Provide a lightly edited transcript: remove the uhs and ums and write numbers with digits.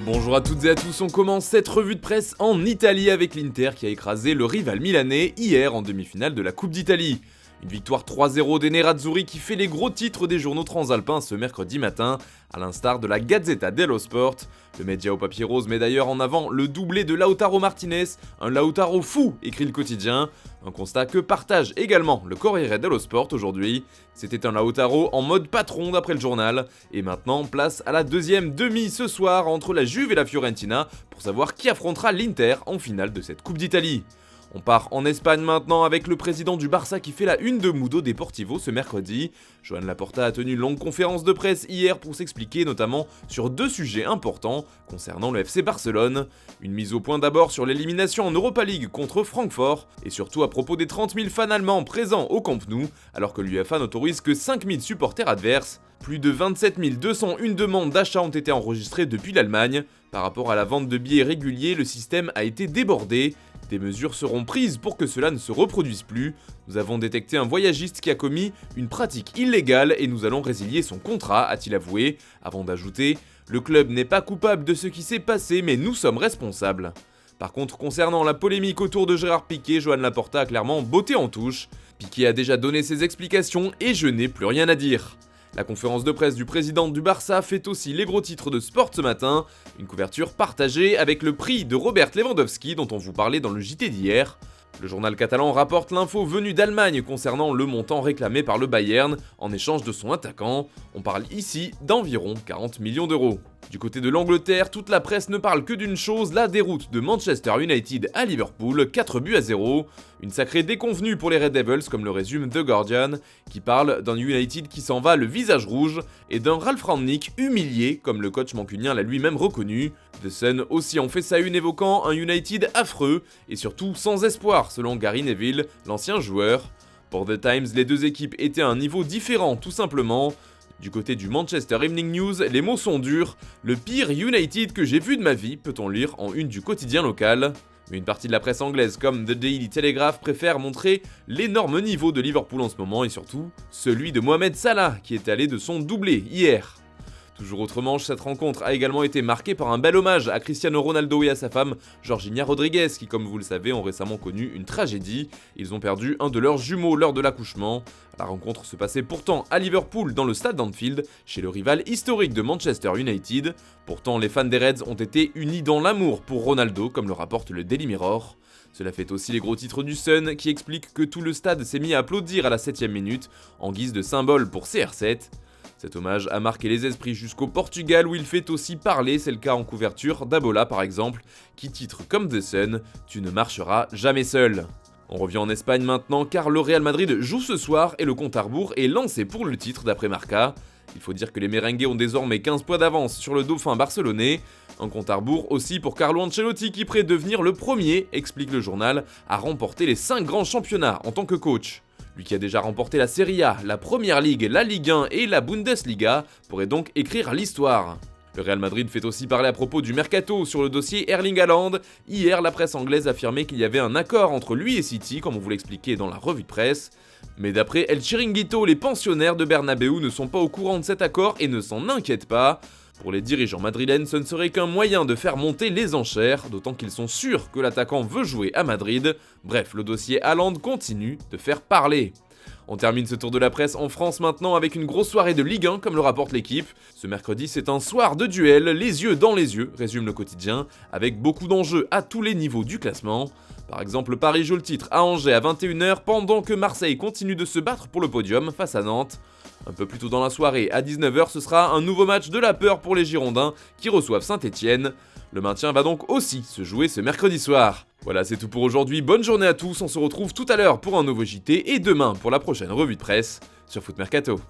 Bonjour à toutes et à tous, on commence cette revue de presse en Italie avec l'Inter qui a écrasé le rival milanais hier en demi-finale de la Coupe d'Italie. Une victoire 3-0 des Nerazzurri qui fait les gros titres des journaux transalpins ce mercredi matin, à l'instar de la Gazzetta dello Sport. Le média au papier rose met d'ailleurs en avant le doublé de Lautaro Martinez, un Lautaro fou, écrit le quotidien. Un constat que partage également le Corriere dello Sport aujourd'hui. C'était un Lautaro en mode patron d'après le journal. Et maintenant, place à la deuxième demi ce soir entre la Juve et la Fiorentina pour savoir qui affrontera l'Inter en finale de cette Coupe d'Italie. On part en Espagne maintenant avec le président du Barça qui fait la une de Mundo Deportivo ce mercredi. Joan Laporta a tenu une longue conférence de presse hier pour s'expliquer notamment sur deux sujets importants concernant le FC Barcelone. Une mise au point d'abord sur l'élimination en Europa League contre Francfort et surtout à propos des 30 000 fans allemands présents au Camp Nou alors que l'UEFA n'autorise que 5 000 supporters adverses. Plus de 27 201 demandes d'achat ont été enregistrées depuis l'Allemagne. Par rapport à la vente de billets réguliers, le système a été débordé. Des mesures seront prises pour que cela ne se reproduise plus. Nous avons détecté un voyagiste qui a commis une pratique illégale et nous allons résilier son contrat, a-t-il avoué, avant d'ajouter « Le club n'est pas coupable de ce qui s'est passé, mais nous sommes responsables ». Par contre, concernant la polémique autour de Gérard Piqué, Joan Laporta a clairement botté en touche. Piqué a déjà donné ses explications et je n'ai plus rien à dire. La conférence de presse du président du Barça fait aussi les gros titres de sport ce matin, une couverture partagée avec le prix de Robert Lewandowski dont on vous parlait dans le JT d'hier. Le journal catalan rapporte l'info venue d'Allemagne concernant le montant réclamé par le Bayern en échange de son attaquant. On parle ici d'environ 40 millions d'euros. Du côté de l'Angleterre, toute la presse ne parle que d'une chose, la déroute de Manchester United à Liverpool, 4-0. Une sacrée déconvenue pour les Red Devils, comme le résume The Guardian, qui parle d'un United qui s'en va le visage rouge, et d'un Ralf Rangnick humilié, comme le coach mancunien l'a lui-même reconnu. The Sun aussi en fait sa une évoquant un United affreux, et surtout sans espoir, selon Gary Neville, l'ancien joueur. Pour The Times, les deux équipes étaient à un niveau différent, tout simplement. Du côté du Manchester Evening News, les mots sont durs. Le pire United que j'ai vu de ma vie, peut-on lire en une du quotidien local. Mais une partie de la presse anglaise comme The Daily Telegraph préfère montrer l'énorme niveau de Liverpool en ce moment et surtout celui de Mohamed Salah qui est allé de son doublé hier. Toujours autrement, cette rencontre a également été marquée par un bel hommage à Cristiano Ronaldo et à sa femme Georgina Rodriguez qui, comme vous le savez, ont récemment connu une tragédie. Ils ont perdu un de leurs jumeaux lors de l'accouchement. La rencontre se passait pourtant à Liverpool dans le stade d'Anfield, chez le rival historique de Manchester United. Pourtant, les fans des Reds ont été unis dans l'amour pour Ronaldo, comme le rapporte le Daily Mirror. Cela fait aussi les gros titres du Sun qui expliquent que tout le stade s'est mis à applaudir à la 7ème minute en guise de symbole pour CR7. Cet hommage a marqué les esprits jusqu'au Portugal où il fait aussi parler, c'est le cas en couverture d'Abola par exemple, qui titre comme The Sun « Tu ne marcheras jamais seul ». On revient en Espagne maintenant car le Real Madrid joue ce soir et le compte à rebours est lancé pour le titre d'après Marca. Il faut dire que les merengues ont désormais 15 points d'avance sur le dauphin barcelonais. Un compte à rebours aussi pour Carlo Ancelotti qui pourrait devenir le premier, explique le journal, à remporter les 5 grands championnats en tant que coach. Lui qui a déjà remporté la Serie A, la Première Ligue, la Ligue 1 et la Bundesliga, pourrait donc écrire l'histoire. Le Real Madrid fait aussi parler à propos du mercato sur le dossier Erling Haaland. Hier, la presse anglaise affirmait qu'il y avait un accord entre lui et City, comme on vous l'expliquait dans la revue de presse. Mais d'après El Chiringuito, les pensionnaires de Bernabéu ne sont pas au courant de cet accord et ne s'en inquiètent pas. Pour les dirigeants madrilènes, ce ne serait qu'un moyen de faire monter les enchères, d'autant qu'ils sont sûrs que l'attaquant veut jouer à Madrid. Bref, le dossier Haaland continue de faire parler. On termine ce tour de la presse en France maintenant avec une grosse soirée de Ligue 1 comme le rapporte l'équipe. Ce mercredi c'est un soir de duel, les yeux dans les yeux, résume le quotidien, avec beaucoup d'enjeux à tous les niveaux du classement. Par exemple, Paris joue le titre à Angers à 21h pendant que Marseille continue de se battre pour le podium face à Nantes. Un peu plus tôt dans la soirée, à 19h, ce sera un nouveau match de la peur pour les Girondins qui reçoivent Saint-Etienne. Le maintien va donc aussi se jouer ce mercredi soir. Voilà, c'est tout pour aujourd'hui, bonne journée à tous, on se retrouve tout à l'heure pour un nouveau JT et demain pour la prochaine revue de presse sur Foot Mercato.